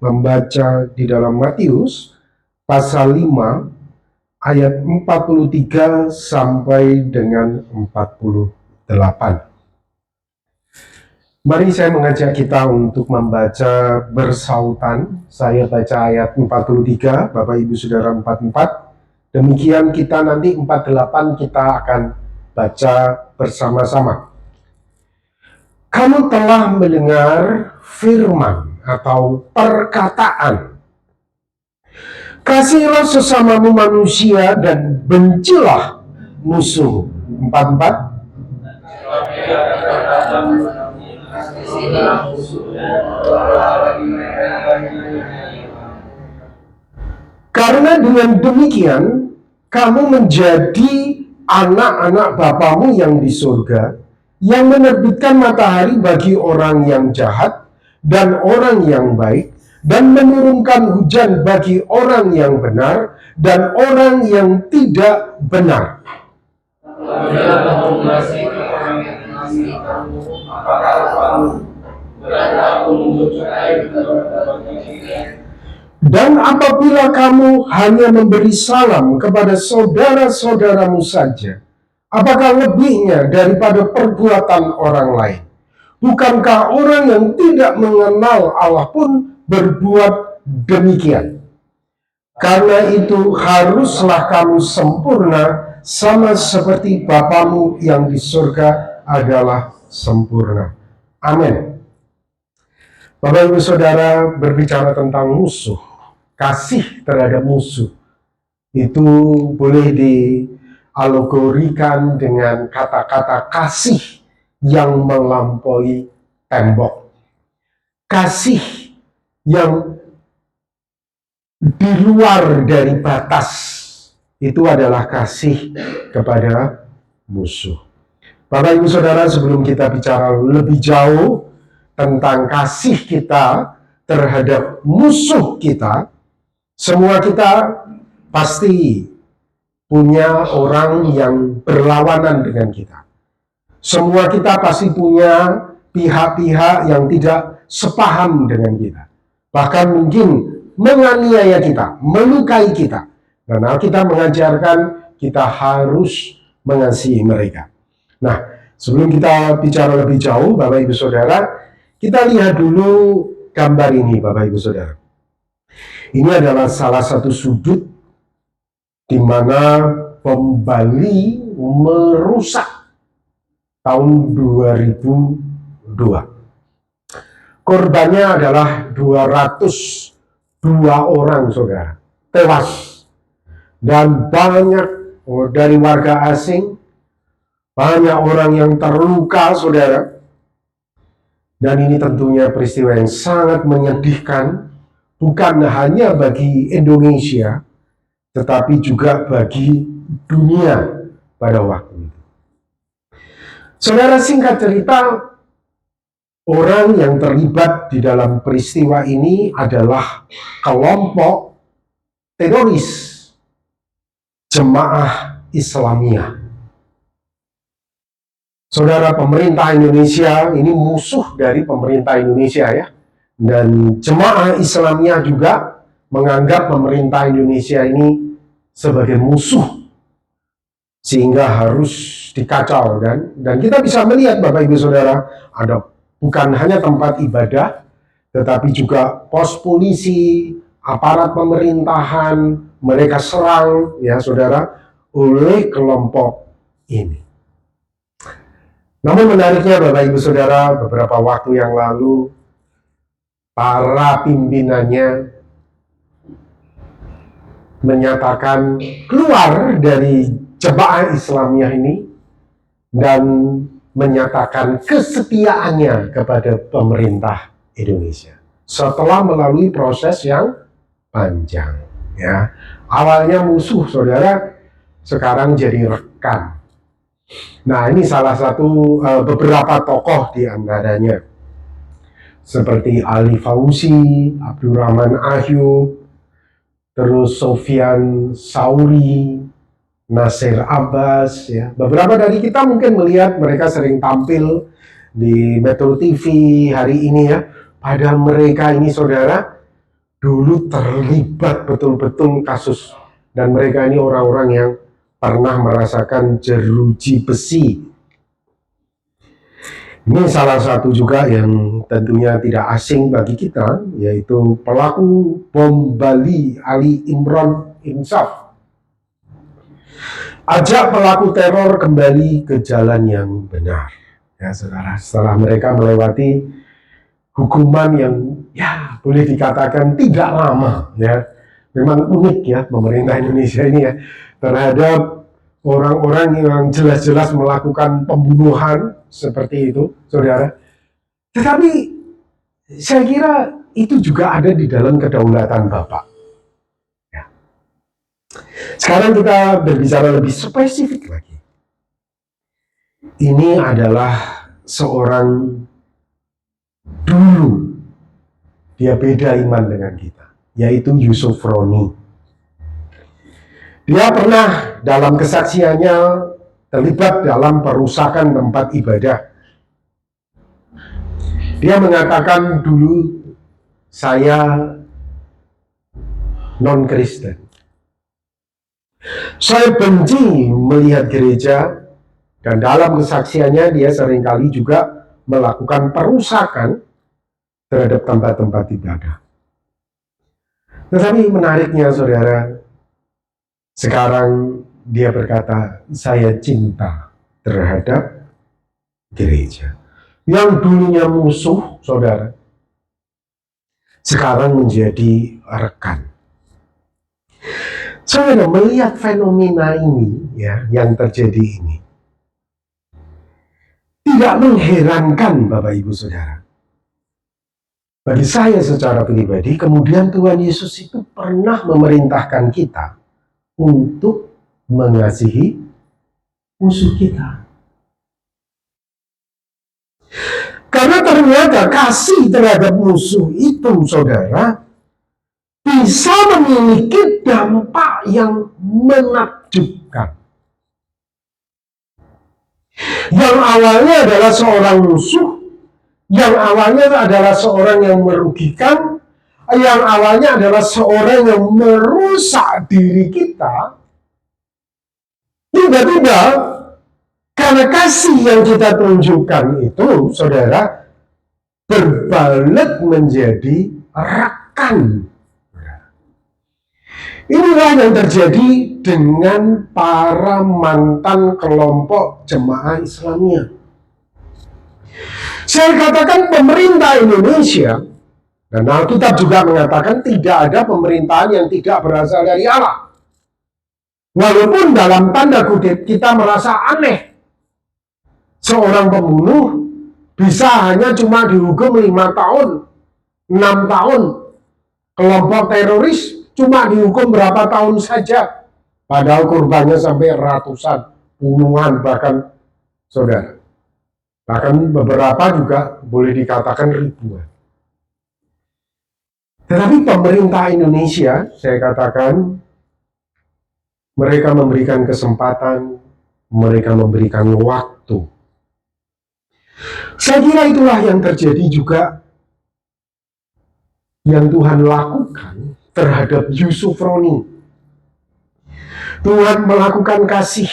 membaca di dalam Matius pasal 5 ayat 43 sampai dengan 48. Mari saya mengajak kita untuk membaca bersautan. Saya baca ayat 43, Bapak Ibu Saudara 44. Demikian kita nanti 48 kita akan baca bersama-sama. Kamu telah mendengar firman atau perkataan, kasihilah sesamamu manusia dan bencilah musuh. 44. Karena dengan demikian kamu menjadi anak-anak Bapamu yang di surga, yang menerbitkan matahari bagi orang yang jahat dan orang yang baik, dan menurunkan hujan bagi orang yang benar dan orang yang tidak benar. Dan apabila kamu hanya memberi salam kepada saudara-saudaramu saja, apakah lebihnya daripada perbuatan orang lain? Bukankah orang yang tidak mengenal Allah pun berbuat demikian? Karena itu haruslah kamu sempurna, sama seperti Bapamu yang di surga adalah sempurna. Amin. Bapak Ibu Saudara, berbicara tentang musuh, kasih terhadap musuh, itu boleh dialegorikan dengan kata-kata kasih yang melampaui tembok. Kasih yang di luar dari batas, itu adalah kasih kepada musuh. Bapak Ibu Saudara, sebelum kita bicara lebih jauh tentang kasih kita terhadap musuh kita, semua kita pasti punya orang yang berlawanan dengan kita. Semua kita pasti punya pihak-pihak yang tidak sepaham dengan kita. Bahkan mungkin menganiaya kita, melukai kita. Dan Alkitab mengajarkan kita harus mengasihi mereka. Nah, sebelum kita bicara lebih jauh, Bapak Ibu Saudara, kita lihat dulu gambar ini, Bapak Ibu Saudara. Ini adalah salah satu sudut di mana bom Bali merusak tahun 2002. Korbannya adalah 202 orang, Saudara, tewas. Dan banyak dari warga asing, banyak orang yang terluka, Saudara. Dan ini tentunya peristiwa yang sangat menyedihkan, bukan hanya bagi Indonesia, tetapi juga bagi dunia pada waktu itu. Saudara, singkat cerita, orang yang terlibat di dalam peristiwa ini adalah kelompok teroris Jemaah Islamiyah. Saudara, pemerintah Indonesia ini musuh dari pemerintah Indonesia ya. Dan Jemaah Islamiyah juga menganggap pemerintah Indonesia ini sebagai musuh, sehingga harus dikacau. Dan kita bisa melihat, Bapak Ibu Saudara, ada bukan hanya tempat ibadah, tetapi juga pos polisi, aparat pemerintahan, mereka serang, ya Saudara, oleh kelompok ini. Namun menariknya, Bapak Ibu Saudara, beberapa waktu yang lalu, para pimpinannya menyatakan keluar dari Jemaah Islamiyah ini dan menyatakan kesetiaannya kepada pemerintah Indonesia setelah melalui proses yang panjang. Ya, awalnya musuh, Saudara, sekarang jadi rekan. Nah, ini salah satu beberapa tokoh di antaranya, seperti Ali Fauzi, Abdurrahman Ahyub, terus Sofyan Sauri, Nasir Abbas, ya. Beberapa dari kita mungkin melihat mereka sering tampil di Metro TV hari ini ya. Padahal mereka ini, Saudara, dulu terlibat betul-betul kasus, dan mereka ini orang-orang yang pernah merasakan jeruji besi. Ini salah satu juga yang tentunya tidak asing bagi kita, yaitu pelaku bom Bali Ali Imran Insaf. Ajak pelaku teror kembali ke jalan yang benar. Ya, saudara, setelah mereka melewati hukuman yang ya boleh dikatakan tidak lama, ya, memang unik ya pemerintah Indonesia ini ya, terhadap orang-orang yang jelas-jelas melakukan pembunuhan seperti itu, saudara. Tetapi saya kira itu juga ada di dalam kedaulatan Bapak. Ya. Sekarang kita berbicara lebih spesifik lagi. Ini adalah seorang dulu dia beda iman dengan kita, yaitu Yusuf Roni. Dia pernah dalam kesaksiannya terlibat dalam perusakan tempat ibadah. Dia mengatakan, dulu saya non-Kristen. Saya benci melihat gereja, dan dalam kesaksiannya dia seringkali juga melakukan perusakan terhadap tempat-tempat ibadah. Tetapi menariknya, saudara, sekarang dia berkata, saya cinta terhadap gereja. Yang dulunya musuh, saudara, sekarang menjadi rekan. Saudara, melihat fenomena ini, ya, yang terjadi ini, tidak mengherankan, Bapak Ibu Saudara. Bagi saya secara pribadi, kemudian Tuhan Yesus itu pernah memerintahkan kita untuk mengasihi musuh kita. Karena ternyata kasih terhadap musuh itu, saudara, bisa memiliki dampak yang menakjubkan. Yang awalnya adalah seorang musuh, yang awalnya adalah seorang yang merugikan, yang awalnya adalah seorang yang merusak diri kita, tiba-tiba karena kasih yang kita tunjukkan itu, saudara, berbalik menjadi rekan. Inilah yang terjadi dengan para mantan kelompok jemaah Islamiyah. Saya katakan pemerintah Indonesia, dan Alkitab juga mengatakan tidak ada pemerintahan yang tidak berasal dari Allah. Walaupun dalam tanda kutip kita merasa aneh, seorang pembunuh bisa hanya cuma dihukum 5 tahun, 6 tahun. Kelompok teroris cuma dihukum berapa tahun saja, padahal korbannya sampai ratusan, puluhan bahkan, saudara. Bahkan beberapa juga boleh dikatakan ribuan. Tetapi pemerintah Indonesia, saya katakan, mereka memberikan kesempatan, mereka memberikan waktu. Saya kira itulah yang terjadi juga, yang Tuhan lakukan terhadap Yusuf Roni. Tuhan melakukan kasih.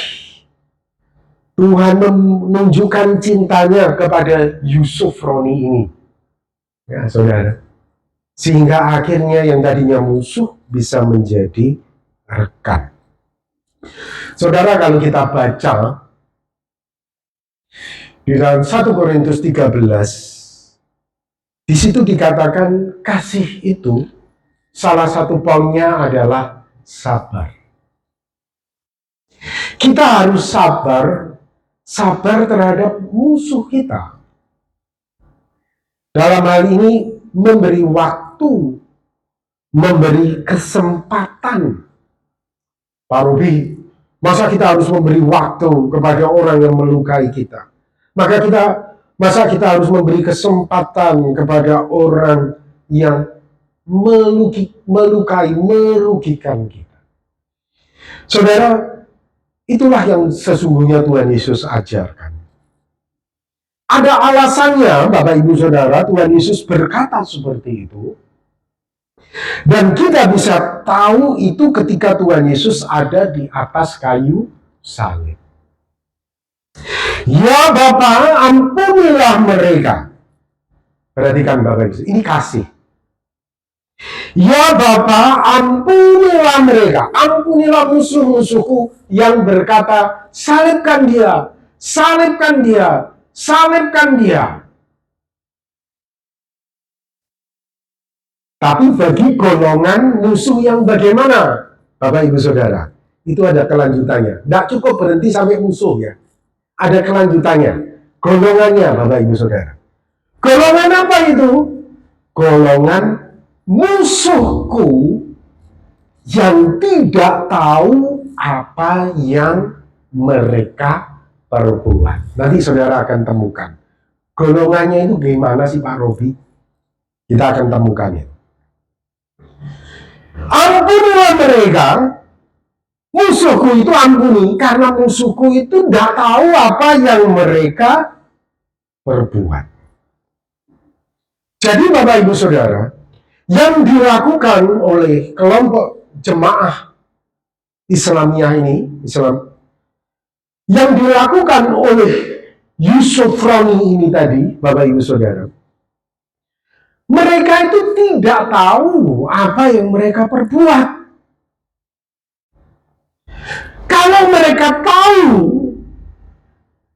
Tuhan menunjukkan cintanya kepada Yusuf Roni ini. Ya, saudara. Sehingga akhirnya yang tadinya musuh bisa menjadi rekan. Saudara, kalau kita baca di dalam 1 Korintus 13, di situ dikatakan kasih itu salah satu poinnya adalah sabar. Kita harus sabar terhadap musuh kita. Dalam hal ini memberi waktu, memberi kesempatan. Pak Robi, masa kita harus memberi waktu kepada orang yang melukai kita? Masa kita harus memberi kesempatan kepada orang yang melukai, merugikan kita? Saudara, itulah yang sesungguhnya Tuhan Yesus ajarkan. Ada alasannya, Bapak Ibu Saudara, Tuhan Yesus berkata seperti itu. Dan kita bisa tahu itu ketika Tuhan Yesus ada di atas kayu salib. Ya Bapa, ampunilah mereka. Perhatikan Bapak Ibu, ini kasih. Ya Bapa, ampunilah mereka, ampunilah musuh-musuhku yang berkata, salibkan dia, salibkan dia, salibkan dia. Tapi bagi golongan musuh yang bagaimana, Bapak Ibu Saudara, itu ada kelanjutannya. Tidak cukup berhenti sampai musuh ya. Ada kelanjutannya. Golongannya Bapak Ibu Saudara. Golongan apa itu? Golongan musuhku yang tidak tahu apa yang mereka perbuat. Nanti saudara akan temukan. Golongannya itu gimana sih Pak Robi? Kita akan temukannya. Ampunilah mereka, musuhku itu ampuni, karena musuhku itu tidak tahu apa yang mereka perbuat. Jadi Bapak Ibu Saudara, yang dilakukan oleh kelompok jemaah Islamiyah ini, yang dilakukan oleh Yusuf Roni ini tadi, Bapak Ibu Saudara, mereka itu tidak tahu apa yang mereka perbuat. Kalau mereka tahu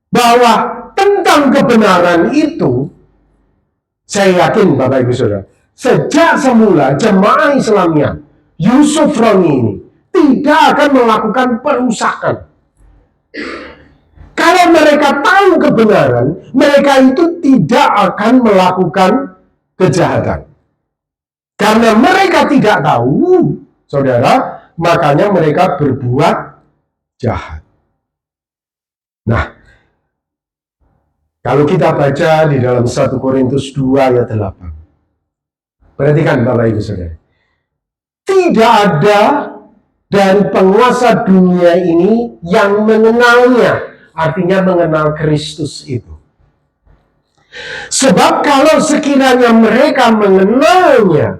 bahwa tentang kebenaran itu, saya yakin Bapak Ibu Saudara, sejak semula jemaah Islamiyah Yusuf Roni ini tidak akan melakukan perusakan. Kalau mereka tahu kebenaran, mereka itu tidak akan melakukan kejahatan. Karena mereka tidak tahu, saudara, makanya mereka berbuat jahat. Nah, kalau kita baca di dalam 1 Korintus 2 ayat 8, perhatikan Bapak Ibu Saudara, tidak ada dari penguasa dunia ini yang mengenalnya, artinya mengenal Kristus itu. Sebab kalau sekiranya mereka mengenalnya,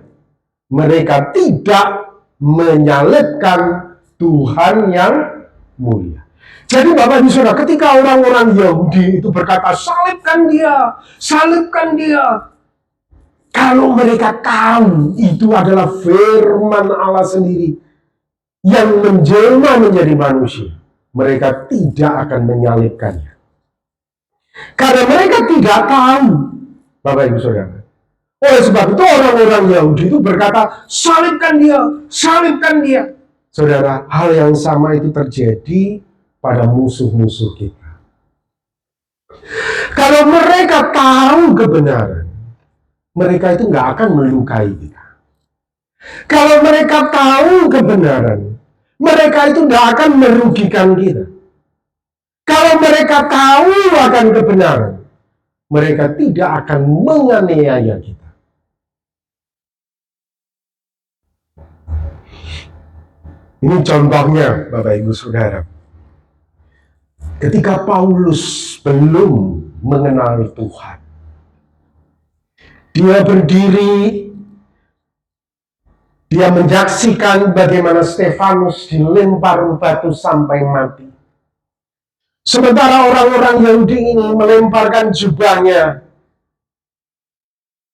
mereka tidak menyalibkan Tuhan yang mulia. Jadi Bapak Ibu Saudara, ketika orang-orang Yahudi itu berkata, salibkan dia, salibkan dia. Kalau mereka tahu itu adalah firman Allah sendiri yang menjelma menjadi manusia, mereka tidak akan menyalibkannya. Karena mereka tidak tahu, Bapak Ibu Saudara. Oleh sebab itu orang-orang Yahudi itu berkata, salibkan dia, salibkan dia. Saudara, hal yang sama itu terjadi pada musuh-musuh kita. Kalau mereka tahu kebenaran, mereka itu nggak akan melukai kita. Kalau mereka tahu kebenaran, mereka itu nggak akan merugikan kita. Kalau mereka tahu akan kebenaran, mereka tidak akan menganiaya kita. Ini contohnya, Bapak Ibu Saudara. Ketika Paulus belum mengenal Tuhan, dia berdiri, dia menyaksikan bagaimana Stefanus dilempar batu sampai mati. Sementara orang-orang Yahudi ini melemparkan jubahnya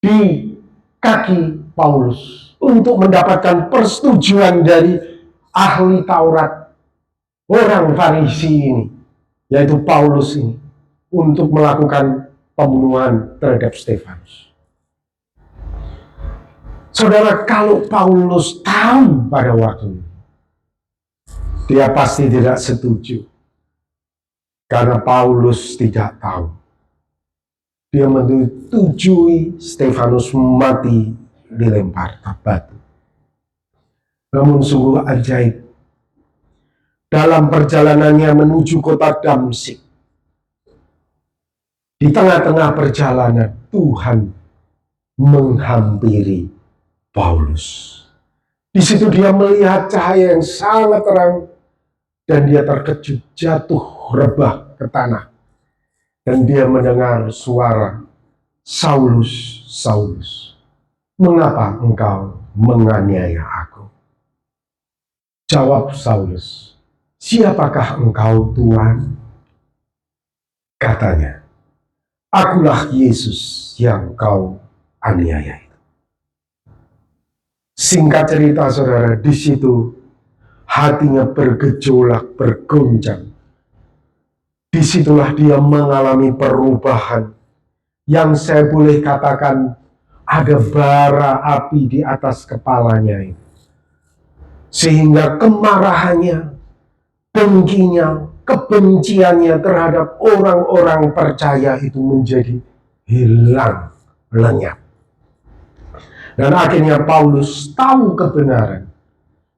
di kaki Paulus untuk mendapatkan persetujuan dari ahli Taurat, orang Farisi ini, yaitu Paulus ini, untuk melakukan pembunuhan terhadap Stefanus. Saudara, kalau Paulus tahu pada waktu itu, dia pasti tidak setuju. Karena Paulus tidak tahu. Dia menyetujui Stefanus mati dilempar batu. Namun sungguh ajaib. Dalam perjalanannya menuju kota Damsyik, di tengah-tengah perjalanan Tuhan menghampiri Paulus. Di situ dia melihat cahaya yang sangat terang dan dia terkejut, jatuh rebah ke tanah. Dan dia mendengar suara, Saulus, Saulus, mengapa engkau menganiaya aku. Jawab Saulus, siapakah engkau Tuhan? Katanya, akulah Yesus yang kau aniaya itu. Singkat cerita saudara, di situ hatinya bergejolak, bergoncang. Disitulah dia mengalami perubahan yang saya boleh katakan ada bara api di atas kepalanya itu. Sehingga kemarahannya, dengkinya, kebenciannya terhadap orang-orang percaya itu menjadi hilang, lenyap. Dan akhirnya Paulus tahu kebenaran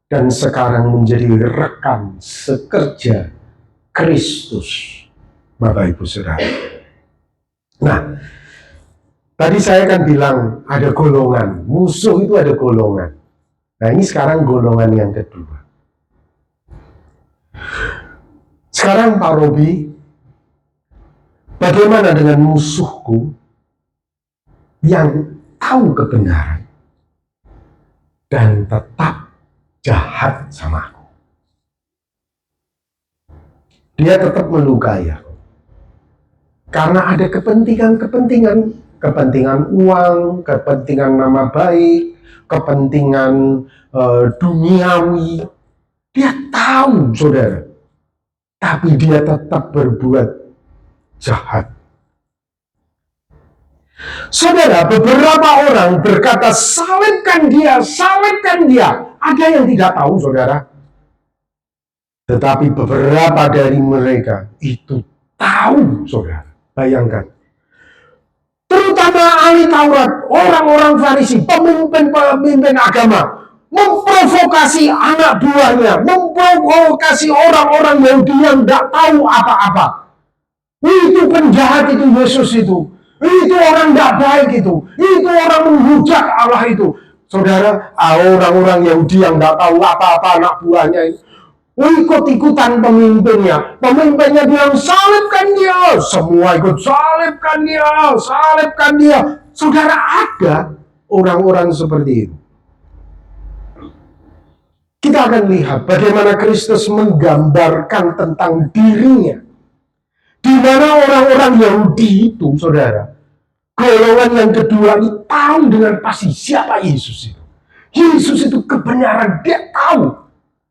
dan sekarang menjadi rekan sekerja Kristus, Bapak Ibu Saudara. Nah, tadi saya kan bilang ada golongan, musuh itu ada golongan. Nah, ini sekarang golongan yang kedua. Sekarang Pak Robi, bagaimana dengan musuhku yang tahu kebenaran dan tetap jahat sama aku? Dia tetap melukai aku. Karena ada kepentingan uang, kepentingan nama baik, kepentingan duniawi. Dia tahu, saudara. Tapi dia tetap berbuat jahat. Saudara, beberapa orang berkata, salibkan dia, salibkan dia. Ada yang tidak tahu, saudara. Tetapi beberapa dari mereka itu tahu, saudara. Bayangkan. Terutama ahli Taurat, orang-orang Farisi, pemimpin agama, memprovokasi anak buahnya, memprovokasi orang-orang Yahudi yang tidak tahu apa-apa. Itu penjahat itu, Yesus itu. Itu orang tidak baik itu. Itu orang menghujat Allah itu. Saudara, orang-orang Yahudi yang tidak tahu apa-apa anak buahnya itu. Ikut-ikutan pemimpinnya. Pemimpinnya bilang, salibkan dia. Semua ikut, salibkan dia, salibkan dia. Saudara, ada orang-orang seperti itu. Kita akan lihat bagaimana Kristus menggambarkan tentang dirinya. Di mana orang-orang Yahudi itu, saudara, golongan yang kedua ini tahu dengan pasti siapa Yesus itu. Yesus itu kebenaran, dia tahu.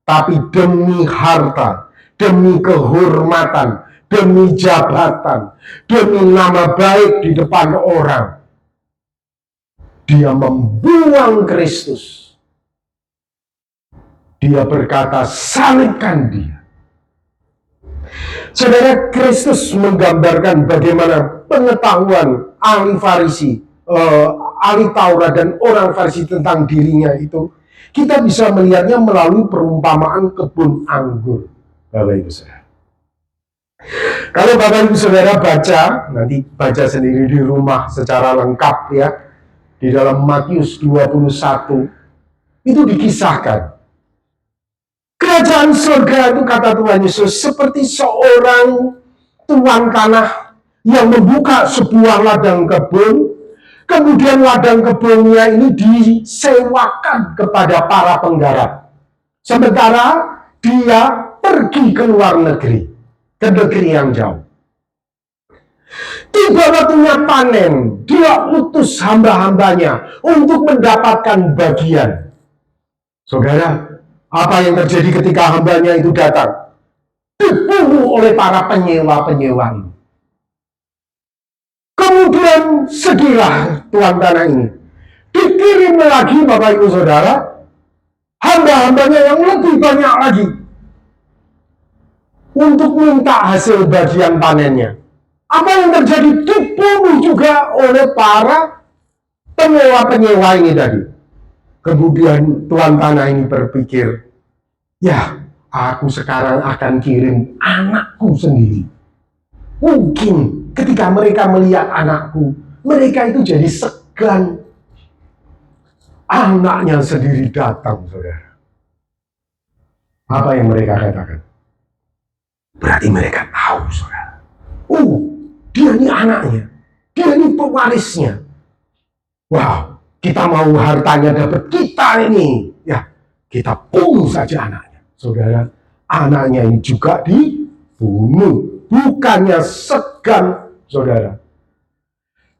Tapi demi harta, demi kehormatan, demi jabatan, demi nama baik di depan orang, dia membuang Kristus. Dia berkata, salibkan dia. Saudara, Kristus menggambarkan bagaimana pengetahuan ahli Farisi, ahli Taurat dan orang Farisi tentang dirinya itu. Kita bisa melihatnya melalui perumpamaan kebun anggur, Bapak Ibu Saudara. Kalau Bapak Ibu Saudara baca, nanti baca sendiri di rumah secara lengkap ya, di dalam Matius 21, itu dikisahkan. Kerajaan surga itu, kata Tuhan Yesus, seperti seorang tuan tanah yang membuka sebuah ladang kebun. Kemudian ladang kebunnya ini disewakan kepada para penggarap. Sementara dia pergi ke luar negeri, ke negeri yang jauh. Tiba waktunya panen, dia utus hamba-hambanya untuk mendapatkan bagian. Saudara, apa yang terjadi ketika hambanya itu datang? Dibunuh oleh para penyewa-penyewa ini. Kemudian sedihlah tuan tanah ini. Dikirim lagi Bapak Ibu Saudara, hamba-hambanya yang lebih banyak lagi untuk minta hasil bagian panennya. Apa yang terjadi? Dibunuh juga oleh para penyewa-penyewa ini tadi. Kemudian tuan tanah ini berpikir, ya, aku sekarang akan kirim anakku sendiri. Mungkin ketika mereka melihat anakku, mereka itu jadi segan. Anaknya sendiri datang, saudara. Apa yang mereka katakan? Berarti mereka tahu, saudara. Dia ini anaknya. Dia ini pewarisnya. Wow, kita mau hartanya dapat kita ini, ya kita bunuh saja anaknya. Saudara, anaknya ini juga dibunuh. Bukannya segan, saudara.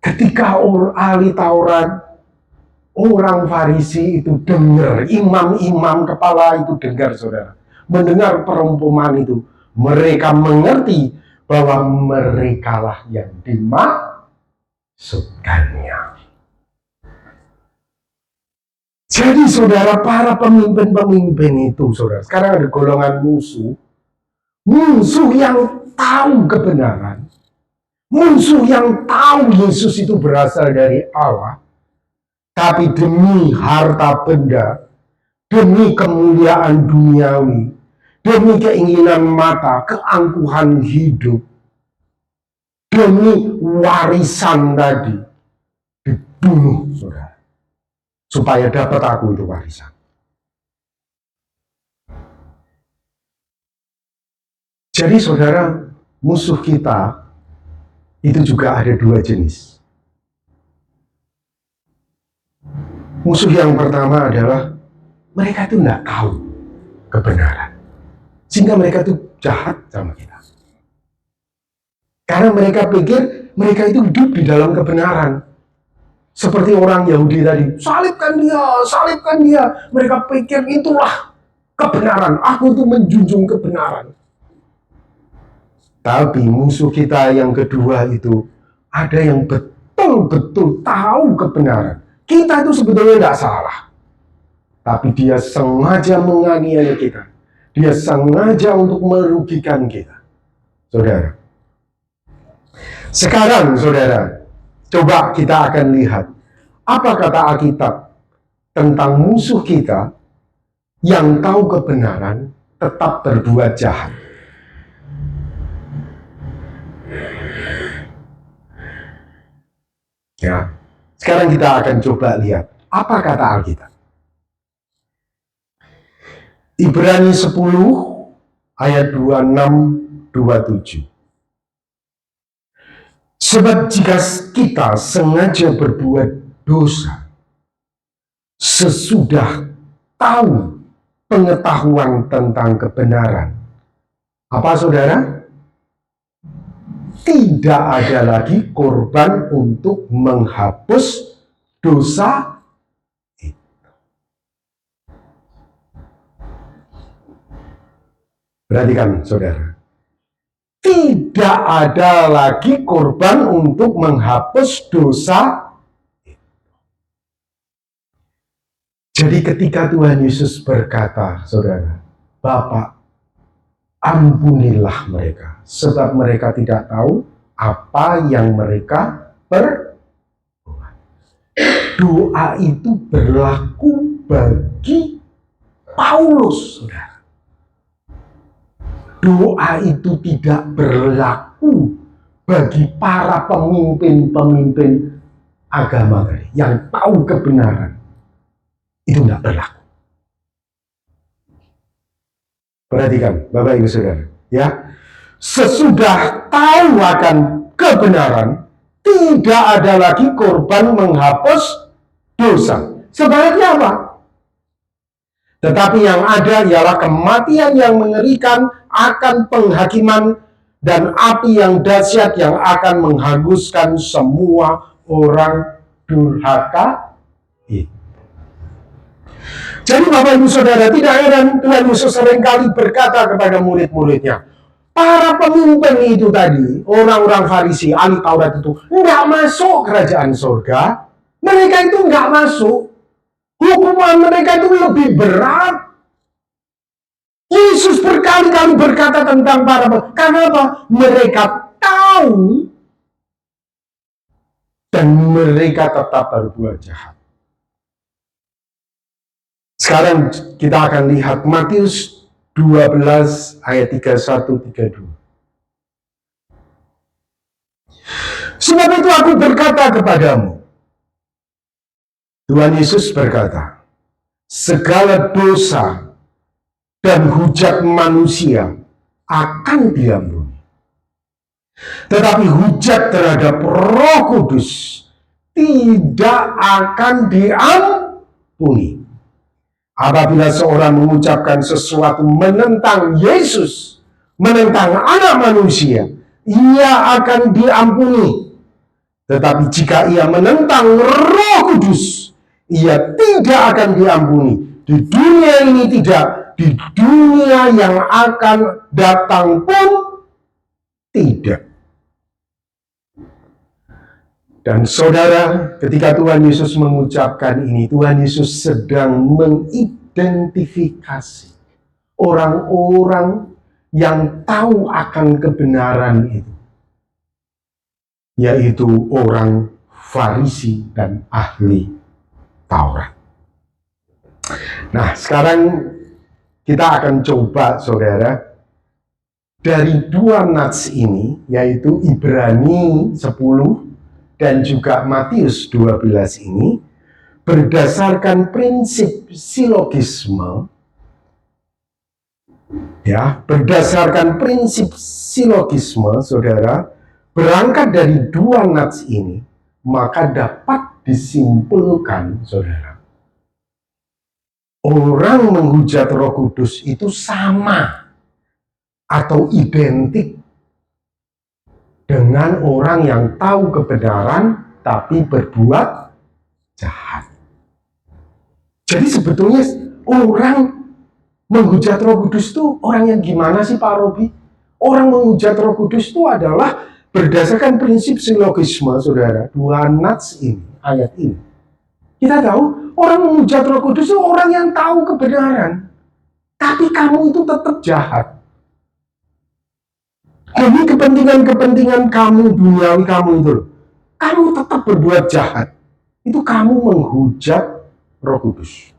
Ketika ahli Taurat, orang Farisi itu dengar, imam-imam kepala itu dengar, saudara. Mendengar perumpamaan itu, mereka mengerti bahwa merekalah yang dimaksudkannya. Jadi saudara, para pemimpin-pemimpin itu, saudara, sekarang ada golongan musuh. Musuh yang tahu kebenaran. Musuh yang tahu Yesus itu berasal dari Allah. Tapi demi harta benda, demi kemuliaan duniawi, demi keinginan mata, keangkuhan hidup, demi warisan tadi, dibunuh, saudara. Supaya dapat aku itu warisan. Jadi saudara, musuh kita itu juga ada dua jenis. Musuh yang pertama adalah mereka itu tidak tahu kebenaran. Sehingga mereka itu jahat sama kita. Karena mereka pikir mereka itu hidup di dalam kebenaran. Seperti orang Yahudi tadi, salibkan dia. Mereka pikir itulah kebenaran. Aku itu menjunjung kebenaran. Tapi musuh kita yang kedua itu, ada yang betul-betul tahu kebenaran. Kita itu sebetulnya tidak salah. Tapi dia sengaja menganiaya kita. Dia sengaja untuk merugikan kita. Saudara. Sekarang, saudara, coba kita akan lihat apa kata Alkitab tentang musuh kita yang tahu kebenaran tetap berbuat jahat. Ya, sekarang kita akan coba lihat apa kata Alkitab. Ibrani 10 ayat 26-27. Sebab jika kita sengaja berbuat dosa sesudah tahu pengetahuan tentang kebenaran, apa saudara? Tidak ada lagi korban untuk menghapus dosa itu. Perhatikan saudara. Tidak ada lagi korban untuk menghapus dosa. Jadi ketika Tuhan Yesus berkata, saudara, Bapa, ampunilah mereka, sebab mereka tidak tahu apa yang mereka perbuat. Doa itu berlaku bagi Paulus, saudara. Doa itu tidak berlaku bagi para pemimpin-pemimpin agama yang tahu kebenaran. Itu tidak berlaku. Perhatikan, Bapak Ibu Saudara, ya. Sesudah tahu akan kebenaran, tidak ada lagi korban menghapus dosa. Sebaliknya apa? Tetapi yang ada ialah kematian yang mengerikan akan penghakiman dan api yang dahsyat yang akan menghanguskan semua orang durhaka itu. Jadi Bapak Ibu Saudara, tidak heran Tuhan Yesus seringkali berkata kepada murid-muridnya, para pemimpin itu tadi, orang-orang Farisi, ahli Taurat itu, nggak masuk kerajaan surga. Mereka itu nggak masuk. Hukuman mereka itu lebih berat. Yesus berkali-kali berkata tentang para pemimpin. Karena apa? Mereka tahu dan mereka tetap berbuat jahat. Sekarang kita akan lihat Matius 12 ayat 31-32. Sebab itu aku berkata kepadamu, Tuhan Yesus berkata, segala dosa dan hujat manusia akan diampuni. Tetapi hujat terhadap Roh Kudus tidak akan diampuni. Apabila seorang mengucapkan sesuatu menentang Yesus, menentang Anak Manusia, ia akan diampuni. Tetapi jika ia menentang Roh Kudus, ia tidak akan diampuni. Di dunia ini tidak, di dunia yang akan datang pun tidak. Dan saudara, ketika Tuhan Yesus mengucapkan ini, Tuhan Yesus sedang mengidentifikasi orang-orang yang tahu akan kebenaran itu, yaitu orang Farisi dan ahli Taurat. Nah, sekarang kita akan coba, saudara, dari dua nats ini, yaitu Ibrani 10 dan juga Matius 12 ini, berdasarkan prinsip silogisme, berdasarkan prinsip silogisme, saudara, berangkat dari dua nats ini, maka dapat disimpulkan, saudara, orang menghujat Roh Kudus itu sama atau identik dengan orang yang tahu kebenaran tapi berbuat jahat. Jadi sebetulnya orang menghujat Roh Kudus itu orang yang gimana sih, Pak Robi? Orang menghujat Roh Kudus itu adalah berdasarkan prinsip silogisme, saudara, dua nats ini, ayat ini. Kita tahu orang menghujat Roh Kudus itu orang yang tahu kebenaran, tapi kamu itu tetap jahat. Demi kepentingan-kepentingan kamu, duniawi kamu itu, kamu tetap berbuat jahat. Itu kamu menghujat Roh Kudus.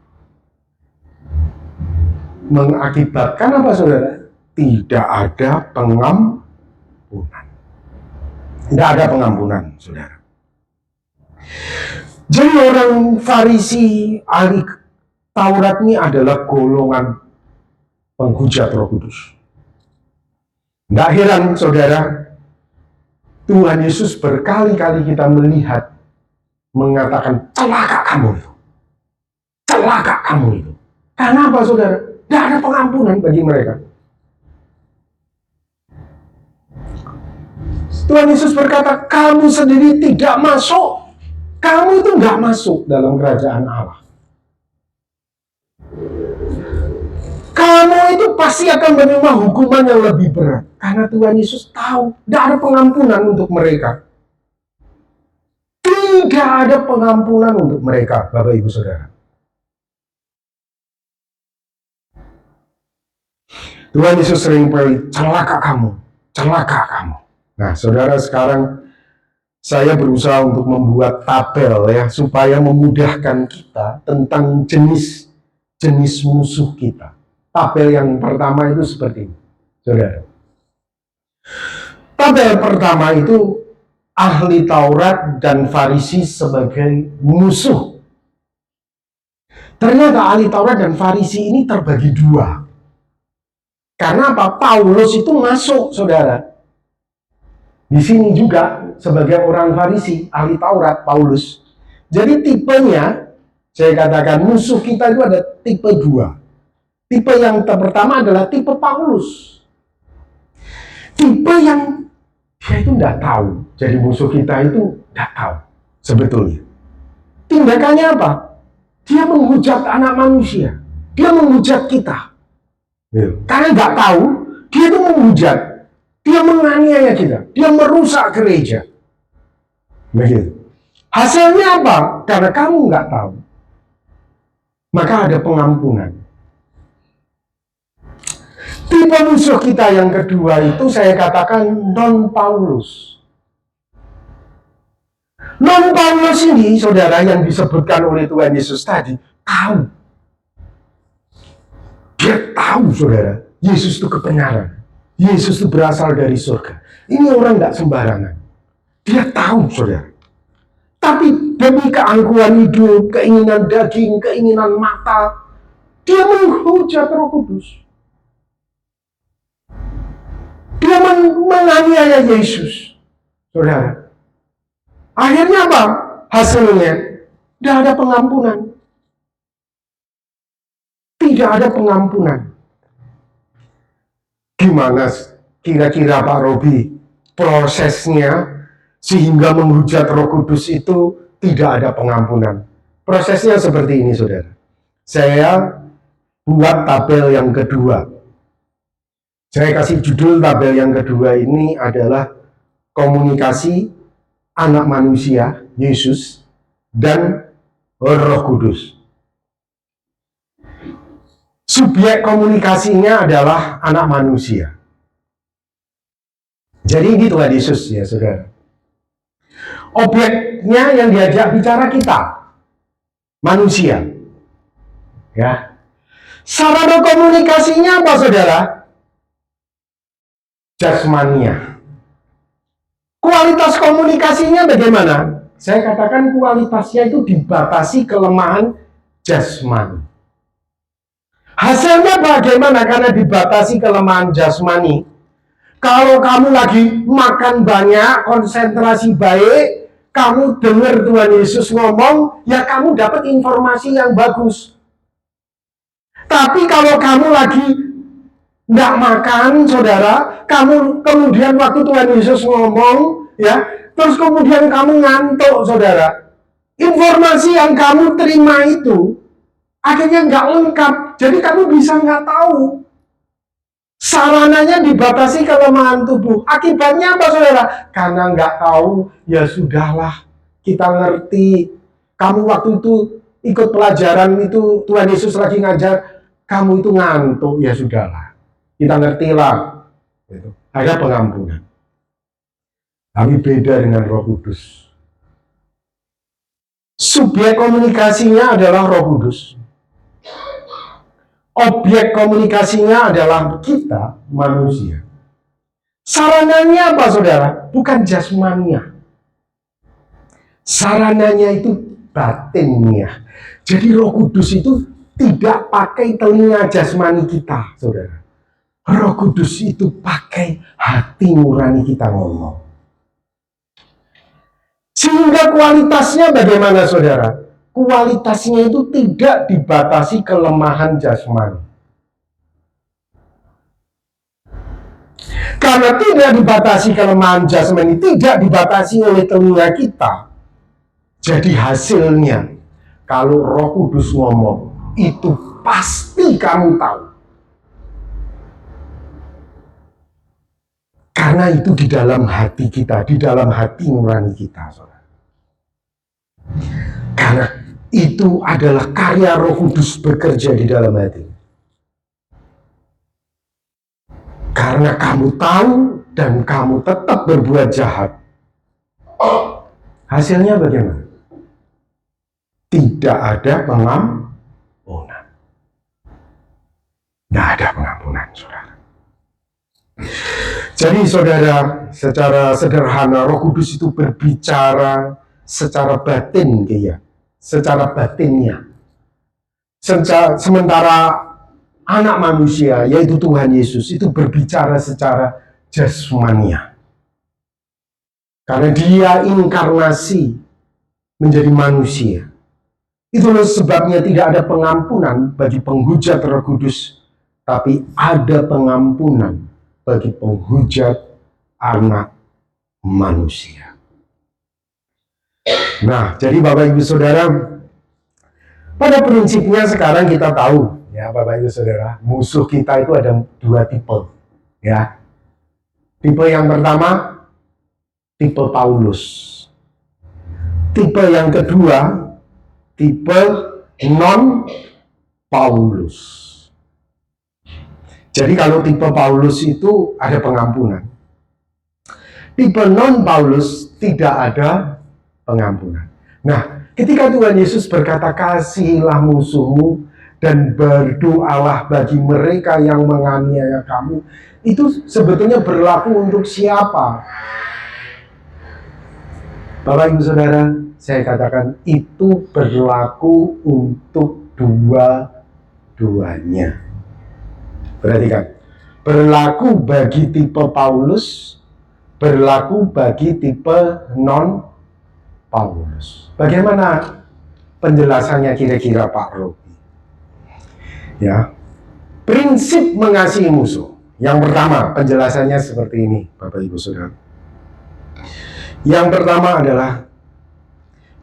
Mengakibatkan apa, saudara? Tidak ada pengampunan. Tidak ada pengampunan, saudara. Jadi orang Farisi, ahli Taurat ini adalah golongan penghujat Roh Kudus. Tidak heran, saudara, Tuhan Yesus berkali-kali kita melihat mengatakan, celaka kamu itu. Celaka kamu itu. Karena apa, saudara? Tidak ada pengampunan bagi mereka. Tuhan Yesus berkata, kamu sendiri tidak masuk. Kamu itu nggak masuk dalam kerajaan Allah. Kamu itu pasti akan menerima hukuman yang lebih berat. Karena Tuhan Yesus tahu, tidak ada pengampunan untuk mereka. Tidak ada pengampunan untuk mereka, Bapak Ibu Saudara. Tuhan Yesus sering beri, celaka kamu, celaka kamu. Nah, saudara, sekarang saya berusaha untuk membuat tabel ya, supaya memudahkan kita tentang jenis musuh kita. Tabel yang pertama itu seperti ini, saudara. Tabel pertama itu ahli Taurat dan Farisi sebagai musuh. Ternyata ahli Taurat dan Farisi ini terbagi dua. Karena apa? Paulus itu masuk, saudara. Di sini juga sebagai orang Farisi, ahli Taurat, Paulus. Jadi tipenya, saya katakan musuh kita itu ada tipe dua. Tipe yang pertama adalah tipe Paulus. Tipe yang dia itu tidak tahu. Jadi musuh kita itu tidak tahu sebetulnya. Tindakannya apa? Dia menghujat anak manusia. Dia menghujat kita. Karena nggak tahu, dia itu menghujat. Dia menganiaya kita. Dia merusak gereja. Begitu. Hasilnya apa? Karena kamu nggak tahu, maka ada pengampunan. Tipe musuh kita yang kedua itu saya katakan non-Paulus. Non-Paulus ini, saudara, yang disebutkan oleh Tuhan Yesus tadi, tahu. Dia tahu, saudara, Yesus itu kebenaran. Yesus itu berasal dari surga. Ini orang tidak sembarangan. Dia tahu, saudara. Tapi demi keangkuhan hidup, keinginan daging, keinginan mata, dia menghujat Roh Kudus. Dia menganiaya Yesus, saudara. Akhirnya apa? Hasilnya, tidak ada pengampunan. Tidak ada pengampunan. Gimana kira-kira Pak Robi prosesnya sehingga menghujat Roh Kudus itu tidak ada pengampunan? Prosesnya seperti ini, saudara. Saya buat tabel yang kedua. Saya kasih judul tabel yang kedua ini adalah komunikasi anak manusia, Yesus, dan Roh Kudus. Subjek komunikasinya adalah anak manusia. Jadi ini Tuhan Yesus ya, saudara. Objeknya yang diajak bicara kita, manusia. Ya. Sarana komunikasinya apa, saudara? Jasmania. Kualitas komunikasinya bagaimana? Saya katakan kualitasnya itu dibatasi kelemahan jasmani. Hasilnya bagaimana? Karena dibatasi kelemahan jasmani. Kalau kamu lagi makan banyak, konsentrasi baik, kamu dengar Tuhan Yesus ngomong, ya kamu dapat informasi yang bagus. Tapi kalau kamu lagi nggak makan, saudara, kamu kemudian waktu Tuhan Yesus ngomong, ya, terus kemudian kamu ngantuk, saudara. Informasi yang kamu terima itu akhirnya nggak lengkap, jadi kamu bisa nggak tahu. Sarananya dibatasi kelemahan tubuh. Akibatnya apa, saudara? Karena nggak tahu, ya sudahlah, kita ngerti. Kamu waktu itu ikut pelajaran itu, Tuhan Yesus lagi ngajar, kamu itu ngantuk, ya sudahlah. Kita ngertilah. Ada pengampunan. Tapi beda dengan Roh Kudus. Subjek komunikasinya adalah Roh Kudus. Objek komunikasinya adalah kita, manusia. Sarananya apa, saudara? Bukan jasmania. Sarananya itu batinnya. Jadi Roh Kudus itu tidak pakai telinga jasmani kita, saudara. Roh Kudus itu pakai hati nurani kita ngomong. Sehingga kualitasnya bagaimana, saudara? Kualitasnya itu tidak dibatasi kelemahan jasmani. Karena tidak dibatasi kelemahan jasmani, tidak dibatasi oleh telinga kita. Jadi hasilnya, kalau Roh Kudus ngomong, itu pasti kamu tahu. Karena itu di dalam hati kita, di dalam hati nurani kita, saudara. Karena itu adalah karya Roh Kudus bekerja di dalam hati. Karena kamu tahu dan kamu tetap berbuat jahat. Hasilnya bagaimana? Tidak ada pengampunan. Tidak ada pengampunan, saudara. Jadi, saudara, secara sederhana Roh Kudus itu berbicara secara batin, dia. Secara batinnya. Sementara anak manusia, yaitu Tuhan Yesus, itu berbicara secara jasmania. Karena dia inkarnasi menjadi manusia. Itulah sebabnya tidak ada pengampunan bagi penghujat Roh Kudus, tapi ada pengampunan bagi penghujat anak manusia. Nah, jadi Bapak Ibu Saudara, pada prinsipnya sekarang kita tahu, ya Bapak Ibu Saudara, musuh kita itu ada dua tipe, ya. Tipe yang pertama, tipe Paulus. Tipe yang kedua, tipe non-Paulus. Jadi kalau tipe Paulus itu ada pengampunan. Tipe non-Paulus tidak ada pengampunan. Nah, ketika Tuhan Yesus berkata, kasihilah musuhmu dan berdoalah bagi mereka yang menganiaya kamu, itu sebetulnya berlaku untuk siapa? Bapak Ibu Saudara, saya katakan itu berlaku untuk dua-duanya. Perhatikan, berlaku bagi tipe Paulus, berlaku bagi tipe non-Paulus. Paulus. Bagaimana penjelasannya kira-kira Pak Robi? Ya, prinsip mengasihi musuh. Yang pertama, penjelasannya seperti ini, Bapak Ibu Saudara. Yang pertama adalah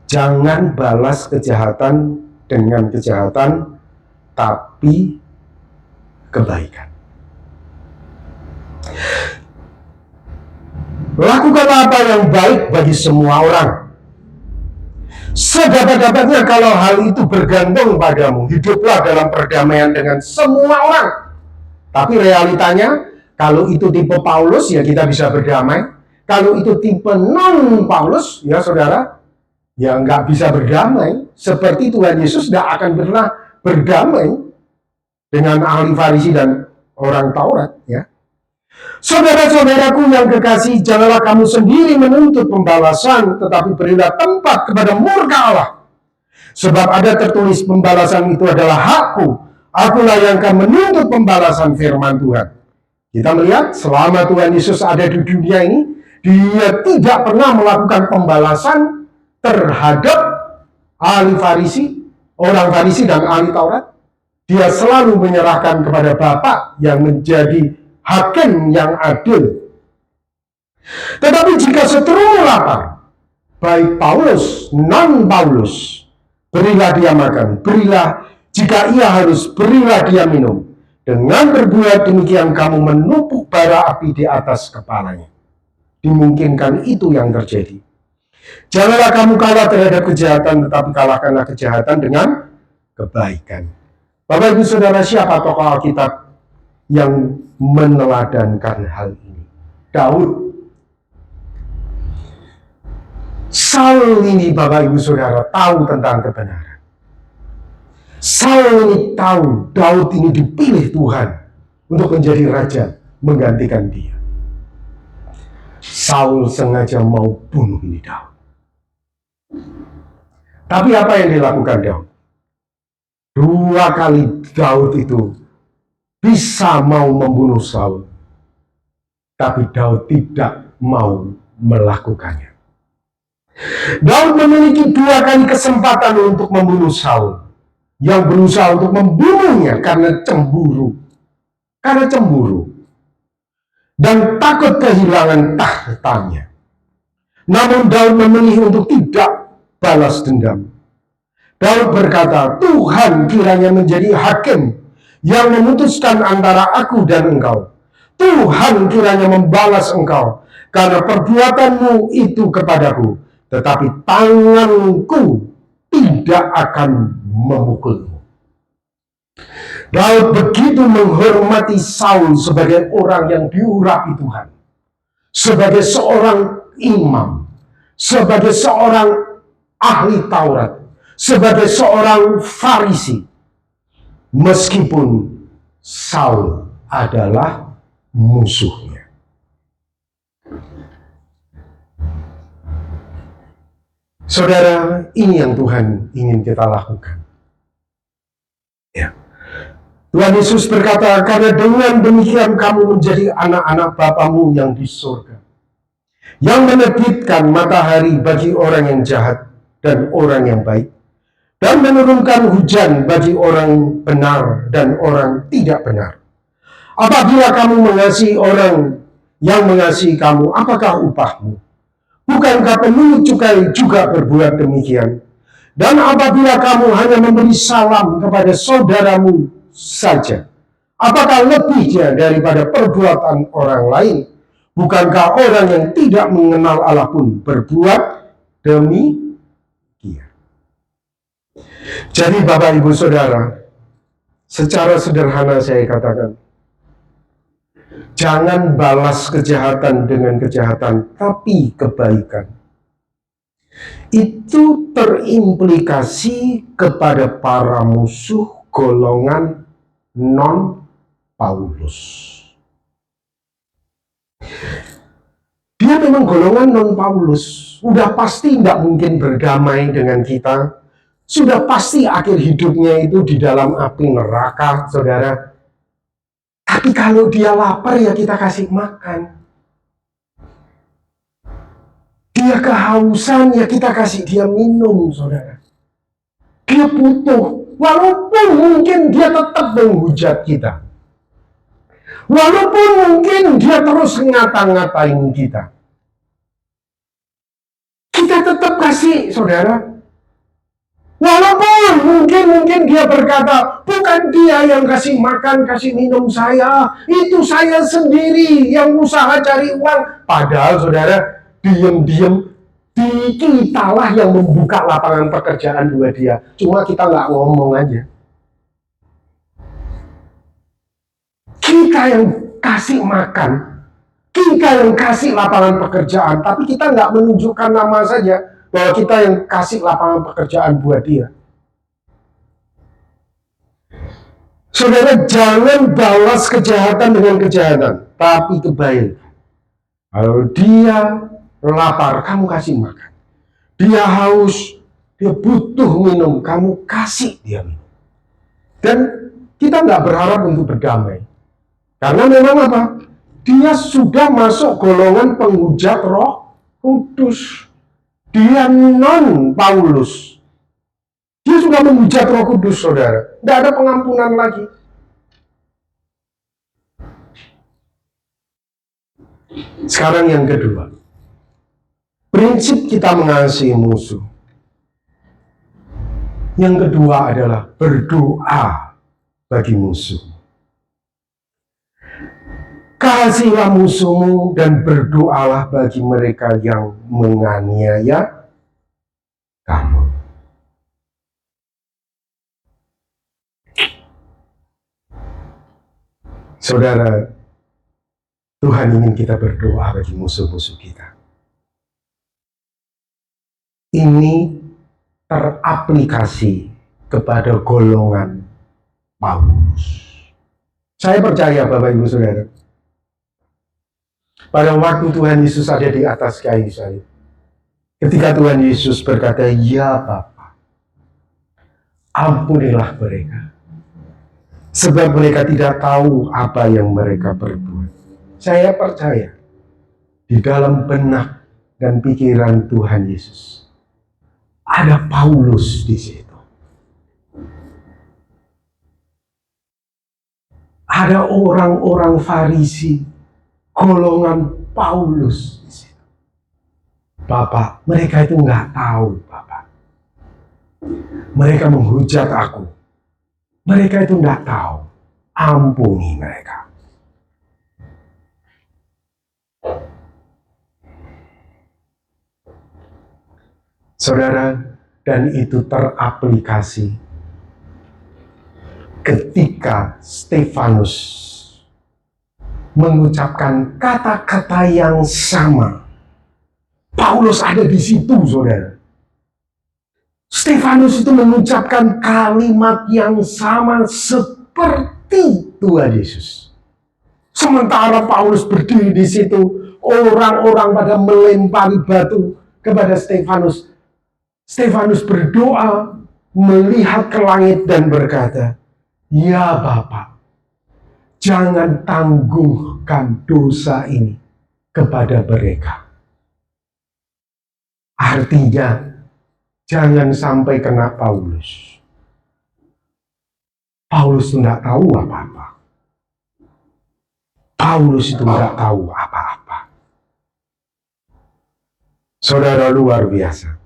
jangan balas kejahatan dengan kejahatan, tapi kebaikan. Lakukanlah apa yang baik bagi semua orang. Sedapat-dapatnya kalau hal itu bergantung padamu, hiduplah dalam perdamaian dengan semua orang. Tapi realitanya, kalau itu tipe Paulus, ya kita bisa berdamai. Kalau itu tipe non-Paulus, ya saudara, ya nggak bisa berdamai. Seperti Tuhan Yesus tidak akan pernah berdamai dengan ahli Farisi dan orang Taurat, ya. Saudara-saudaraku yang kekasih, janganlah kamu sendiri menuntut pembalasan, tetapi berilah tempat kepada murka Allah. Sebab ada tertulis, pembalasan itu adalah hakku, akulah yang akan menuntut pembalasan, firman Tuhan. Kita melihat selama Tuhan Yesus ada di dunia ini, dia tidak pernah melakukan pembalasan terhadap ahli Farisi, orang Farisi dan ahli Taurat. Dia selalu menyerahkan kepada Bapa yang menjadi hakim yang adil. Tetapi jika seterumu lapar, baik Paulus, non-Paulus, berilah dia makan, berilah jika ia harus, berilah dia minum. Dengan berbuat demikian kamu menumpuk bara api di atas kepalanya. Dimungkinkan itu yang terjadi. Janganlah kamu kalah terhadap kejahatan, tetapi kalahkanlah kejahatan dengan kebaikan. Bapak Ibu Saudara, siapa tokoh Alkitab yang meneladankan hal ini? Daud. Saul ini, Bapak Ibu Saudara, tahu tentang kebenaran. Saul ini tahu Daud ini dipilih Tuhan untuk menjadi raja, menggantikan dia. Saul sengaja mau bunuh ini Daud. Tapi apa yang dilakukan Daud? 2 kali Daud itu bisa mau membunuh Saul, tapi Daud tidak mau melakukannya. Daud memiliki 2 kali kesempatan untuk membunuh Saul, yang berusaha untuk membunuhnya karena cemburu. Karena cemburu. Dan takut kehilangan tahtanya. Namun Daud memilih untuk tidak balas dendam. Daud berkata, Tuhan kiranya menjadi hakim yang memutuskan antara aku dan engkau. Tuhan kiranya membalas engkau karena perbuatanmu itu kepadaku, tetapi tanganku tidak akan memukulmu. Daud begitu menghormati Saul sebagai orang yang diurapi Tuhan, sebagai seorang imam, sebagai seorang ahli Taurat, sebagai seorang Farisi, meskipun Saul adalah musuhnya. Saudara, ini yang Tuhan ingin kita lakukan. Ya. Tuhan Yesus berkata, karena dengan demikian kamu menjadi anak-anak Bapamu yang di surga, yang menerbitkan matahari bagi orang yang jahat dan orang yang baik, dan menurunkan hujan bagi orang benar dan orang tidak benar. Apabila kamu mengasihi orang yang mengasihi kamu, apakah upahmu? Bukankah pemungut cukai juga berbuat demikian? Dan apabila kamu hanya memberi salam kepada saudaramu saja, apakah lebihnya daripada perbuatan orang lain? Bukankah orang yang tidak mengenal Allah pun berbuat demikian? Jadi Bapak Ibu Saudara, secara sederhana saya katakan, jangan balas kejahatan dengan kejahatan, tapi kebaikan. Itu terimplikasi kepada para musuh golongan non-Paulus. Dia memang golongan non-Paulus. Sudah pasti tidak mungkin berdamai dengan kita. Sudah pasti akhir hidupnya itu di dalam api neraka, saudara. Tapi kalau dia lapar, ya kita kasih makan. Dia kehausan, ya kita kasih dia minum, saudara. Dia butuh, walaupun mungkin dia tetap menghujat kita. Walaupun mungkin dia terus ngata-ngatain kita. Kita tetap kasih, saudara. Walaupun mungkin dia berkata, bukan dia yang kasih makan, kasih minum saya, itu saya sendiri yang usaha cari uang. Padahal, saudara, diam-diam kitalah yang membuka lapangan pekerjaan buat dia. Cuma kita nggak ngomong aja. Kita yang kasih makan, kita yang kasih lapangan pekerjaan, tapi kita nggak menunjukkan nama saja bahwa kita yang kasih lapangan pekerjaan buat dia. Saudara, jangan balas kejahatan dengan kejahatan, tapi kebaikan. Kalau dia lapar, kamu kasih makan. Dia haus, dia butuh minum, kamu kasih dia minum. Dan kita nggak berharap untuk berdamai. Karena memang apa? Dia sudah masuk golongan penghujat Roh Kudus. Dia non Paulus. Dia sudah menghujat Roh Kudus, saudara. Tidak ada pengampunan lagi. Sekarang yang kedua. Prinsip kita mengasihi musuh. Yang kedua adalah berdoa bagi musuh. Kasihilah musuhmu dan berdoalah bagi mereka yang menganiaya kamu. Saudara, Tuhan ingin kita berdoa bagi musuh-musuh kita. Ini teraplikasi kepada golongan Paulus. Saya percaya Bapak Ibu Saudara, pada waktu Tuhan Yesus ada di atas kayu salib, ketika Tuhan Yesus berkata, "Ya Bapa, ampunilah mereka, sebab mereka tidak tahu apa yang mereka perbuat." Saya percaya di dalam benak dan pikiran Tuhan Yesus ada Paulus di situ. Ada orang-orang Farisi, golongan Paulus di situ. Bapak, mereka itu nggak tahu, Bapak. Mereka menghujat aku. Mereka itu nggak tahu. Ampuni mereka. Saudara, dan itu teraplikasi ketika Stefanus mengucapkan kata-kata yang sama. Paulus ada di situ, saudara. Stefanus itu mengucapkan kalimat yang sama seperti Tuhan Yesus. Sementara Paulus berdiri di situ, orang-orang pada melempari batu kepada Stefanus. Stefanus berdoa, melihat ke langit dan berkata, "Ya Bapa, jangan tangguhkan dosa ini kepada mereka." Artinya, jangan sampai kena Paulus. Paulus itu tidak tahu apa-apa. Paulus itu tidak tahu apa-apa. Saudara, luar biasa.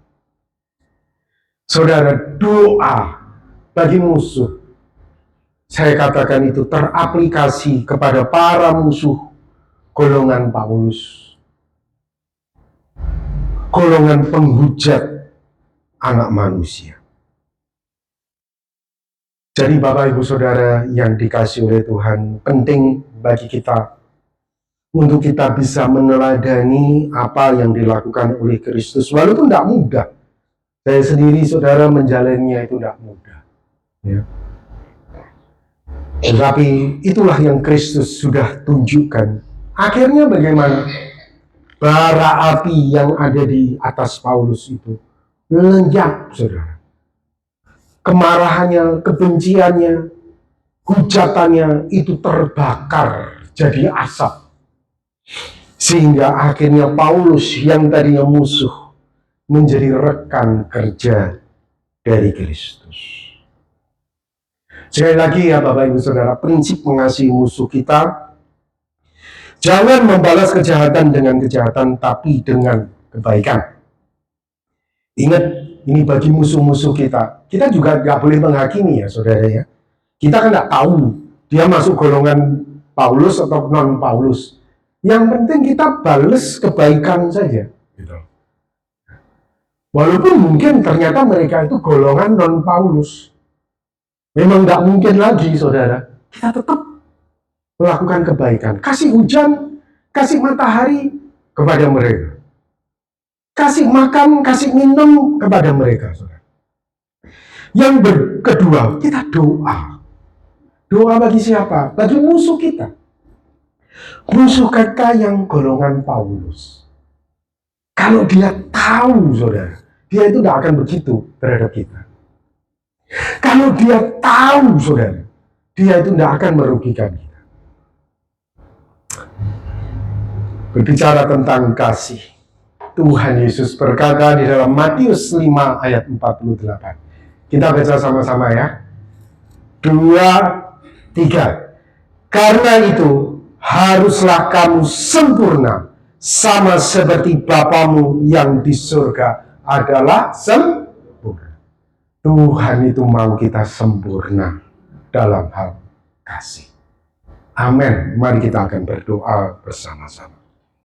Saudara, doa bagi musuh, saya katakan itu teraplikasi kepada para musuh golongan Paulus. Golongan penghujat anak manusia. Jadi Bapak Ibu Saudara yang dikasih oleh Tuhan, penting bagi kita untuk kita bisa meneladani apa yang dilakukan oleh Kristus. Walaupun tidak mudah. Saya sendiri, saudara, menjalannya itu tidak mudah. Ya. Tetapi itulah yang Kristus sudah tunjukkan. Akhirnya bagaimana? Bara api yang ada di atas Paulus itu lenyap, saudara. Kemarahannya, kebenciannya, hujatannya itu terbakar jadi asap. Sehingga akhirnya Paulus yang tadinya musuh menjadi rekan kerja dari Kristus. Sekali lagi ya Bapak Ibu Saudara, prinsip mengasihi musuh kita, jangan membalas kejahatan dengan kejahatan, tapi dengan kebaikan. Ingat, ini bagi musuh-musuh kita. Kita juga nggak boleh menghakimi ya saudara ya. Kita kan nggak tahu dia masuk golongan Paulus atau non Paulus. Yang penting kita balas kebaikan saja. Gitu. Walaupun mungkin ternyata mereka itu golongan non Paulus. Memang nggak mungkin lagi saudara. Kita tetap melakukan kebaikan. Kasih hujan, kasih matahari kepada mereka. Kasih makan, kasih minum kepada mereka saudara. Yang kedua, kita doa. Doa bagi siapa? Bagi musuh kita. Musuh kita yang golongan Paulus. Kalau dia tahu, saudara, dia itu tidak akan begitu terhadap kita. Kalau dia tahu, saudara, dia itu tidak akan merugikan kita. Berbicara tentang kasih, Tuhan Yesus berkata di dalam Matius 5 ayat 48. Kita baca sama-sama ya. 2, 3. Karena itu, haruslah kamu sempurna, sama seperti Bapamu yang di surga adalah sempurna. Tuhan itu mau kita sempurna dalam hal kasih. Amin. Mari kita akan berdoa bersama-sama.